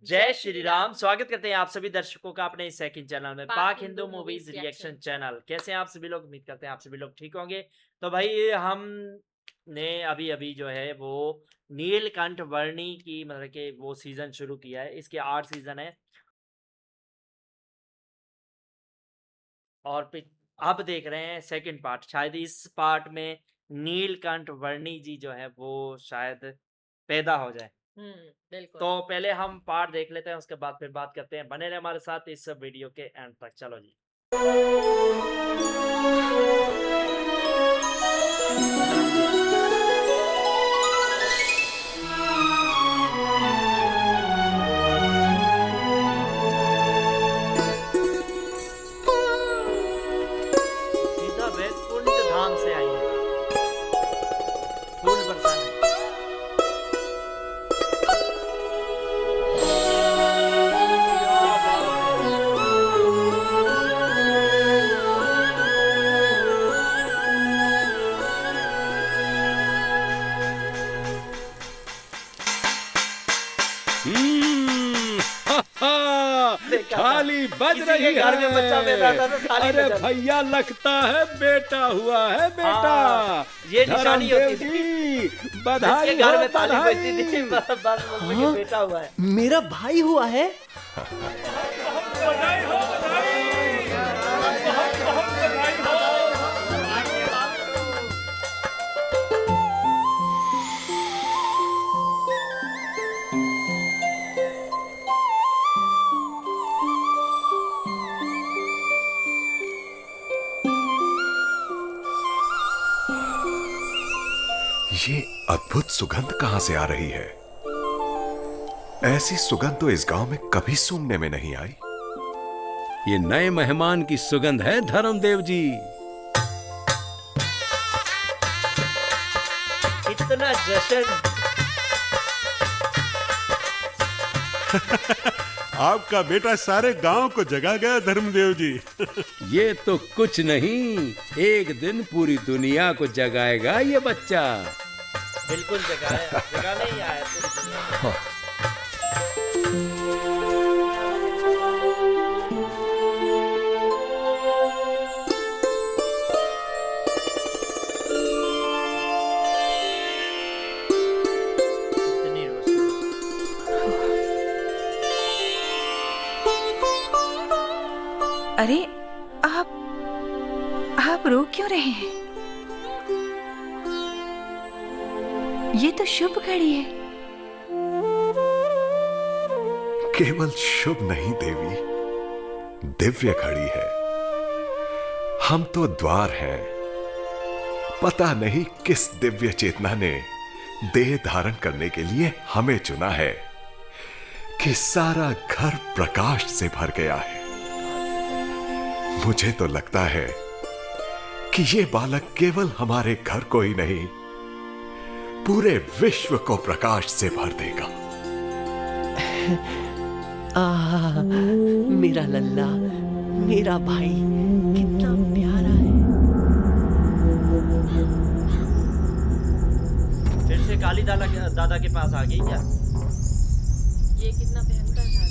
जय श्री राम। स्वागत करते हैं आप सभी दर्शकों का अपने इस सेकंड चैनल में, पाक हिंदू मूवीज रिएक्शन चैनल। कैसे हैं आप सभी लोग? उम्मीद करते हैं आप सभी लोग ठीक होंगे। तो भाई हमने अभी अभी जो है वो नीलकंठ वर्णी की मतलब कि वो सीजन शुरू किया है। इसके 8 सीजन है और अब देख रहे हैं सेकंड पार्ट। शायद इस पार्ट में नीलकंठ वर्णी जी जो है वो शायद पैदा हो जाए। बिल्कुल। तो पहले हम पार्ट देख लेते हैं, उसके बाद फिर बात करते हैं। बने रहे हमारे साथ इस वीडियो के एंड तक। चलो जी। सीधा वैकुंठ धाम से आई है फूल बरसाने। क्या बात है। हा, हा, देखा था थाली बज किसी रही के घर में बच्चा पैदा है। था तो थाली अरे बजा दी। भैया लगता है बेटा हुआ है बेटा। हाँ, ये निशानी धर्मदेव होती थी। जी बधाई जिसके घर हो में थाली बजती थी बधाई। बस बोलते कि बेटा हुआ है। मेरा भाई हुआ है। ये अद्भुत सुगंध कहां से आ रही है? ऐसी सुगंध तो इस गांव में कभी सूंघने में नहीं आई। ये नए मेहमान की सुगंध है धर्मदेव जी। इतना जश्न। आपका बेटा सारे गांव को जगा गया धर्मदेव जी। ये तो कुछ नहीं, एक दिन पूरी दुनिया को जगाएगा ये बच्चा। बिल्कुल जगाया, जगाने ही आया पूरी दुनिया को। इतनी रोशनी। अरे आप रो क्यों रहे हैं? ये तो शुभ घड़ी है। केवल शुभ नहीं देवी, दिव्य घड़ी है। हम तो द्वार हैं। पता नहीं किस दिव्य चेतना ने देह धारण करने के लिए हमें चुना है कि सारा घर प्रकाश से भर गया है। मुझे तो लगता है कि ये बालक केवल हमारे घर को ही नहीं, पूरे विश्व को प्रकाश से भर देगा। मेरा लल्ला, मेरा भाई कितना प्यारा है। फिर से काली दादा के पास आ गई क्या? ये कितना भयंकर था।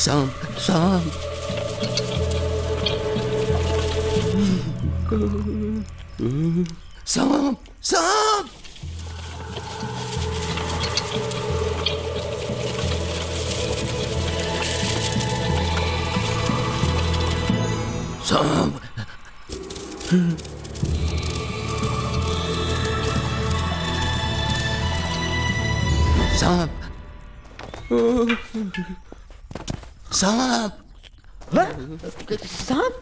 सांप सांप। सांप सांप। सांप। सांप सांप। सांप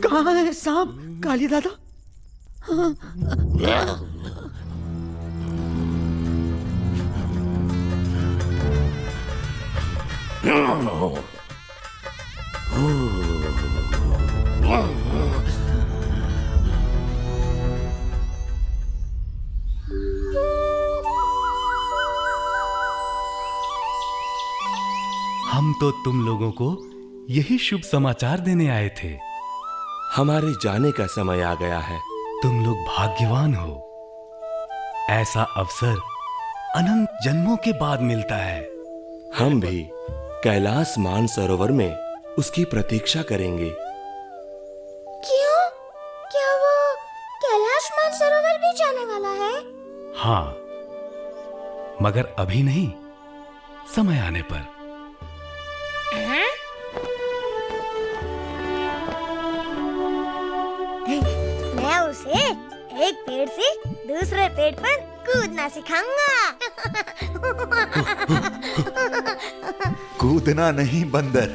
कहाँ है? सांप काली दादा। हम तो तुम लोगों को यही शुभ समाचार देने आए थे। हमारे जाने का समय आ गया है। तुम लोग भाग्यवान हो। ऐसा अवसर अनंत जन्मों के बाद मिलता है। हम भी कैलाश मानसरोवर में उसकी प्रतीक्षा करेंगे। क्यों? क्या वो कैलाश मानसरोवर भी जाने वाला है? हाँ, मगर अभी नहीं, समय आने पर। मैं उसे एक पेड़ से दूसरे पेड़ पर कूदना सिखाऊंगा। कूदना नहीं बंदर,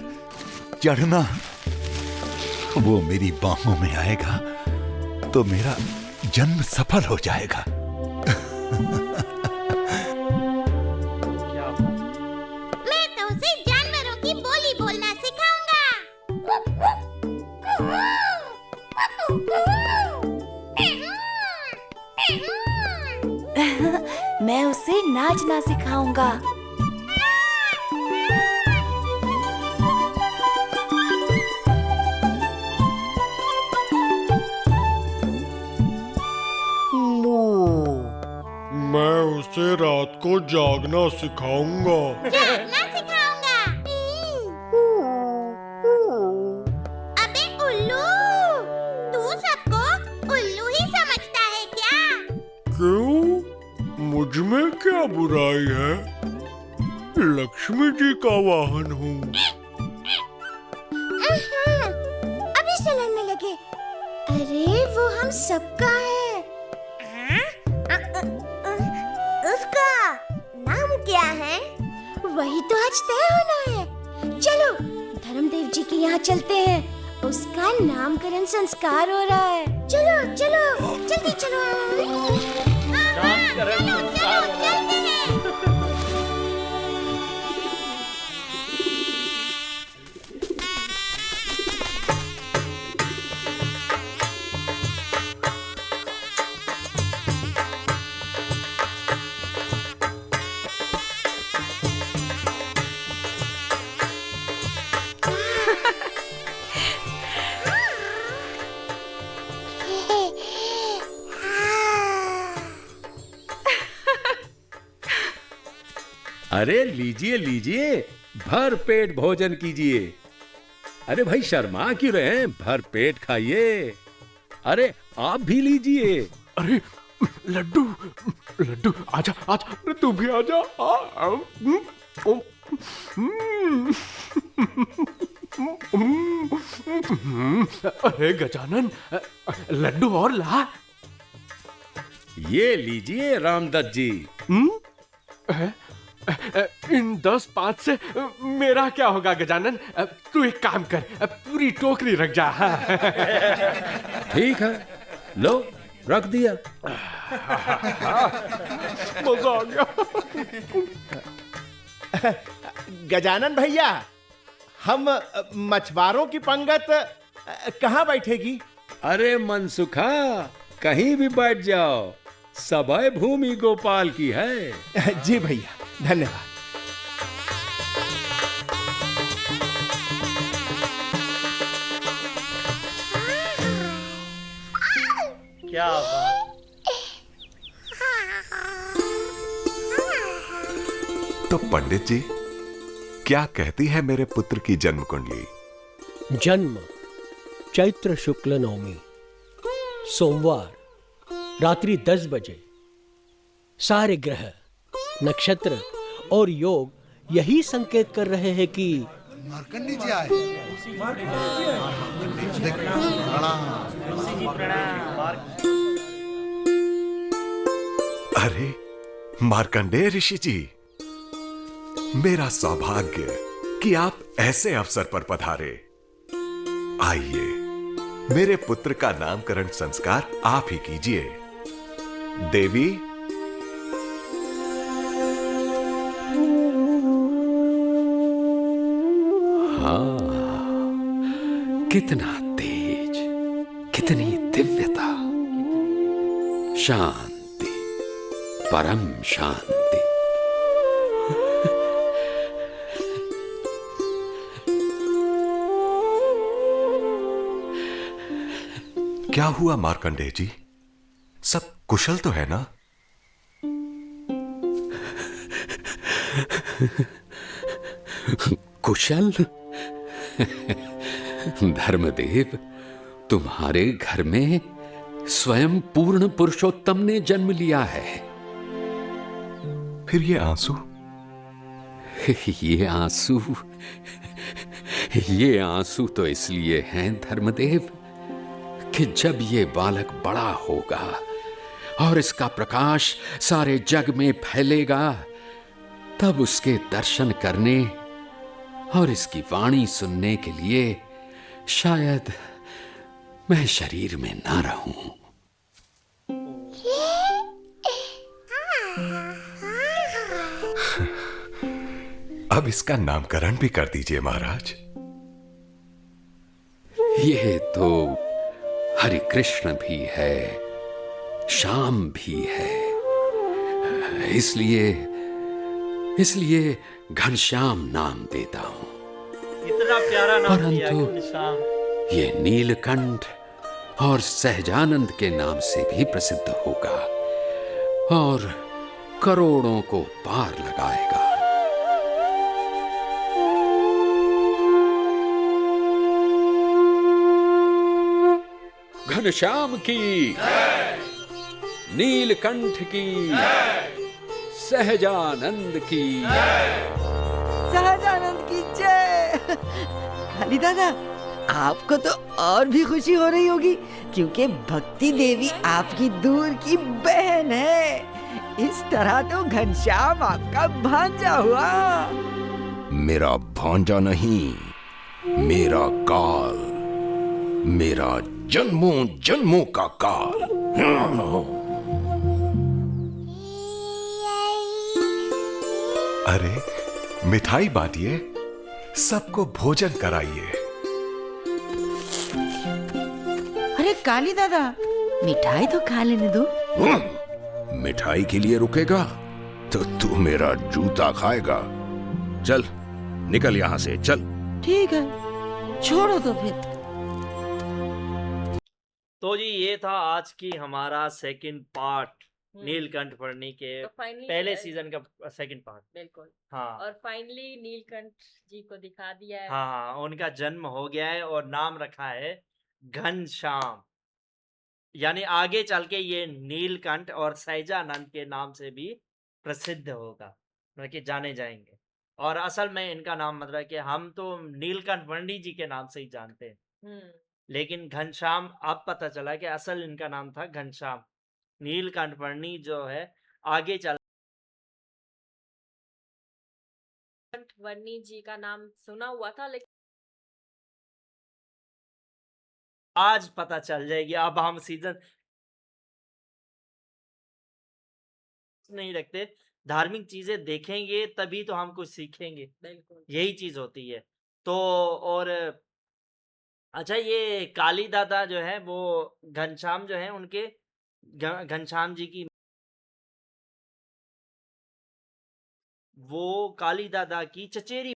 चढ़ना। वो मेरी बाहों में आएगा तो मेरा जन्म सफल हो जाएगा। मैं तो उसे जानवरों की बोली बोलना सिखाऊंगा। मैं उसे नाचना सिखाऊंगा। मैं उसे रात को जागना सिखाऊंगा। जागना सिखाऊंगा। अबे उल्लू, तू सबको उल्लू ही समझता है क्या? क्यों? मुझ में क्या बुराई है? लक्ष्मी जी का वाहन हूँ। अभी से लड़ने लगे। अरे वो हम सबका है। उसका नाम क्या है? वही तो आज तय होना है। चलो धर्मदेव जी के यहाँ चलते हैं। उसका नामकरण संस्कार हो रहा है। चलो चलो जल्दी चलो। नामकरण चलो संस्कार चलो हो रहा है। चलते हैं। अरे लीजिए लीजिए, भर पेट भोजन कीजिए। अरे भाई शर्मा क्यों रहे हैं, भर पेट खाइए। अरे आप भी लीजिए। अरे लड्डू, लड्डू आजा आजा, अरे तू भी आजा। अरे गजानन, लड्डू और ला। ये लीजिए रामदत्त जी। इन 10-5 से मेरा क्या होगा गजानन? तू एक काम कर, पूरी टोकरी रख जा। ठीक है, लो रख दिया। मजा आ गया। गजानन भैया, हम मछुआरों की पंगत कहाँ बैठेगी? अरे मनसुखा, कहीं भी बैठ जाओ, सबय भूमि गोपाल की है। जी भैया, धन्यवाद। क्या बात। तो पंडित जी, क्या कहती है मेरे पुत्र की जन्म कुंडली? जन्म चैत्र शुक्ल नवमी, सोमवार, रात्रि 10 बजे। सारे ग्रह, नक्षत्र और योग यही संकेत कर रहे हैं कि मार्कंडी जी आए। अरे मार्कंडेय ऋषि जी, मेरा सौभाग्य कि आप ऐसे अवसर पर पधारे। आइए, मेरे पुत्र का नामकरण संस्कार आप ही कीजिए। देवी, हाँ, कितना तेज, कितनी दिव्यता, शांति, परम शांति। क्या हुआ मार्कंडेय जी? सब कुशल तो है ना? कुशल? धर्मदेव, तुम्हारे घर में स्वयं पूर्ण पुरुषोत्तम ने जन्म लिया है। फिर ये आंसू? ये आंसू तो इसलिए हैं धर्मदेव कि जब ये बालक बड़ा होगा और इसका प्रकाश सारे जग में फैलेगा, तब उसके दर्शन करने और इसकी वाणी सुनने के लिए शायद मैं शरीर में ना रहूं। अब इसका नामकरण भी कर दीजिए महाराज। ये तो हरि कृष्ण भी है, श्याम भी है, इसलिए घनश्याम नाम देता हूं। इतना प्यारा नाम दिया परंतु घनश्याम। ये नीलकंठ और सहजानंद के नाम से भी प्रसिद्ध होगा और करोड़ों को पार लगाएगा। घनश्याम की, नीलकंठ की, सहजानंद की। सहजानंद की जय। काली दादा, आपको तो और भी खुशी हो रही होगी क्योंकि भक्ति देवी आपकी दूर की बहन है। इस तरह तो घनश्याम आपका भांजा हुआ। मेरा भांजा नहीं, मेरा काल, मेरा जन्मों जन्मों का काल। अरे मिठाई बांटिए, सबको भोजन कराइए। अरे काली दादा, मिठाई तो खा लेने दो। मिठाई के लिए रुकेगा तो तू मेरा जूता खाएगा। चल निकल यहां से, चल। ठीक है, छोड़ो तो फिर। तो जी ये था आज की हमारा सेकंड पार्ट, नीलकंठ वर्णी के तो finally, पहले सीजन का सेकंड पार्ट। बिल्कुल। हाँ और फाइनली नीलकंठ जी को दिखा दिया है। हाँ, उनका जन्म हो गया है और नाम रखा है घनश्याम। यानी आगे चल के ये नीलकंठ और सहजानंद के नाम से भी प्रसिद्ध होगा, मतलब कि जाने जाएंगे। और असल में इनका नाम मतलब कि हम तो नीलकंठ वर्णी जी के नाम से ही जानते हैं, लेकिन घनश्याम अब पता चला कि असल इनका नाम था घनश्याम। नीलकंठ वर्णी जो है आगे चल वर्णी जी का नाम सुना हुआ था, लेकिन आज पता चल जाएगी। अब हम सीजन नहीं रखते, धार्मिक चीजें देखेंगे तभी तो हम कुछ सीखेंगे। बिल्कुल यही चीज होती है। तो और अच्छा, ये काली दादा जो है वो घनश्याम जो है उनके घनश्याम जी की, वो काली दादा की चचेरी,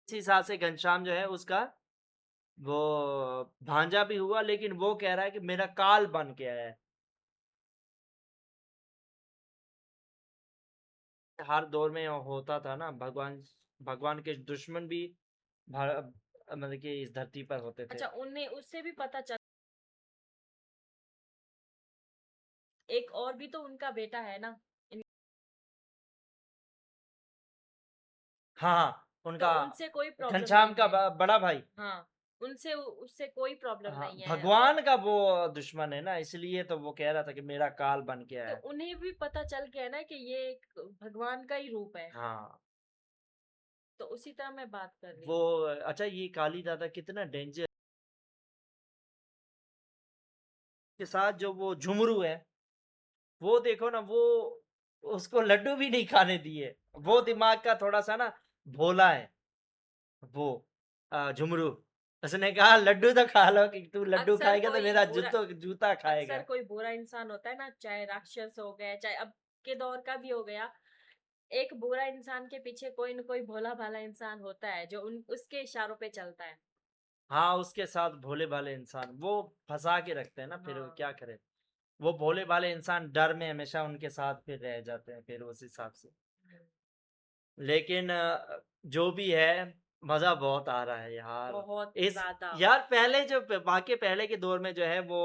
इस हिसाब से घनश्याम जो है उसका वो भांजा भी हुआ, लेकिन वो कह रहा है कि मेरा काल बन के आया है। हर दौर में होता था ना, भगवान के दुश्मन भी मतलब कि इस धरती पर होते थे। अच्छा, उन्हें उससे भी पता चल, एक और भी तो उनका बेटा है ना। हाँ, उनका तो उनसे कोई प्रॉब्लम घनश्याम नहीं का है। बड़ा भाई। हाँ, उनसे उससे कोई प्रॉब्लम हाँ, नहीं है। भगवान का वो दुश्मन है ना, इसलिए तो वो कह रहा था कि मेरा काल बन के आया है। तो उन्हें भी पता चल गया ना कि ये एक भगवान का ही रूप है। हाँ, तो उसी तरह मैं बात कर रही हूँ। वो अच्छा, ये काली दादा कितना डेंजर के साथ, जो वो झुमरू है वो देखो ना, वो उसको लड्डू भी नहीं खाने दिए। वो दिमाग का थोड़ा सा ना भोला है वो झुमरू। उसने कहा लड्डू तो खा लो, कि तू लड्डू अक्सर खाएगा तो कोई मेरा बुरा- जूता खाएगा। अक्सर कोई बुरा इंसान होता है ना, चाहे राक्षस हो गया, चाहे अब के दौर का भी हो गया, एक बुरा इंसान के पीछे कोई न कोई भोला भाला इंसान होता है जो उसके इशारों पे चलता है। हाँ, उसके साथ भोले भाले इंसान वो फंसा के रखते हैं ना, फिर वो हाँ। क्या करे। वो भोले भाले इंसान डर में हमेशा उनके साथ फिर रह जाते हैं फिर उस हिसाब से। लेकिन जो भी है मजा बहुत आ रहा है यार। बहुत इस ज्यादा। यार पहले जो वाकई पहले के दौर में जो है वो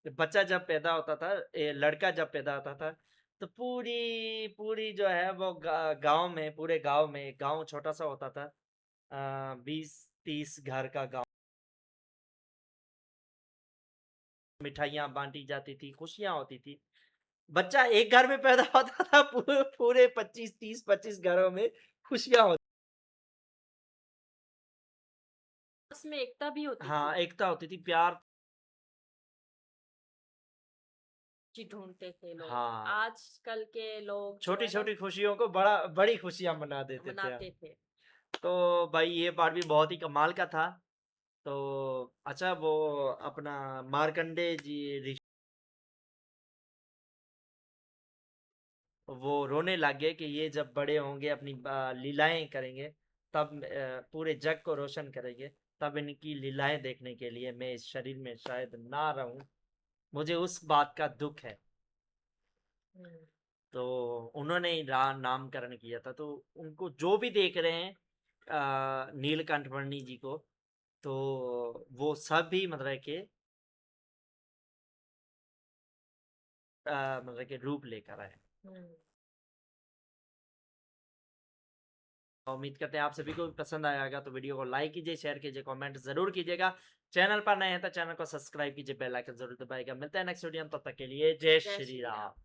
बच्चा जब पैदा होता था, लड़का जब पैदा होता था, तो पूरी पूरी जो है वो गांव में, पूरे गांव में, एक गांव छोटा सा होता था, 20-30 घर का गांव, मिठाइयाँ बांटी जाती थी, खुशियाँ होती थी। बच्चा एक घर में पैदा होता था, पूरे पूरे 25 घरों में खुशियाँ होती। उसमें एकता भी होती हाँ, थी। एकता होती थी, प्यार। जी ढूंढते थे लोग। हाँ। आजकल के लोग जो छोटी है ना छोटी खुशियों को बड़ी खुशियां मना देते थे मनाते हम। थे। तो भाई ये पार्ट भी बहुत ही कमाल का था। तो अच्छा, वो अपना मार्कंडे जी वो रोने लग गए कि ये जब बड़े होंगे अपनी लीलाएं करेंगे, तब पूरे जग को रोशन करेंगे, तब इनकी लीलाएं देखने के लिए मैं इस शरीर में शायद ना रहूं। मुझे उस बात का दुख है। तो उन्होंने ही नामकरण किया था। तो उनको जो भी देख रहे हैं नीलकंठ वर्णी जी को, तो वो सब भी मतलब के मतलब के रूप लेकर आए। उम्मीद करते हैं आप सभी को भी पसंद आया होगा। तो वीडियो को लाइक कीजिए, शेयर कीजिए, कमेंट जरूर कीजिएगा। चैनल पर नए हैं तो चैनल को सब्सक्राइब कीजिए, बेल आइकन जरूर दबाइएगा। मिलते हैं नेक्स्ट वीडियो में, तब तक के लिए जय श्री राम।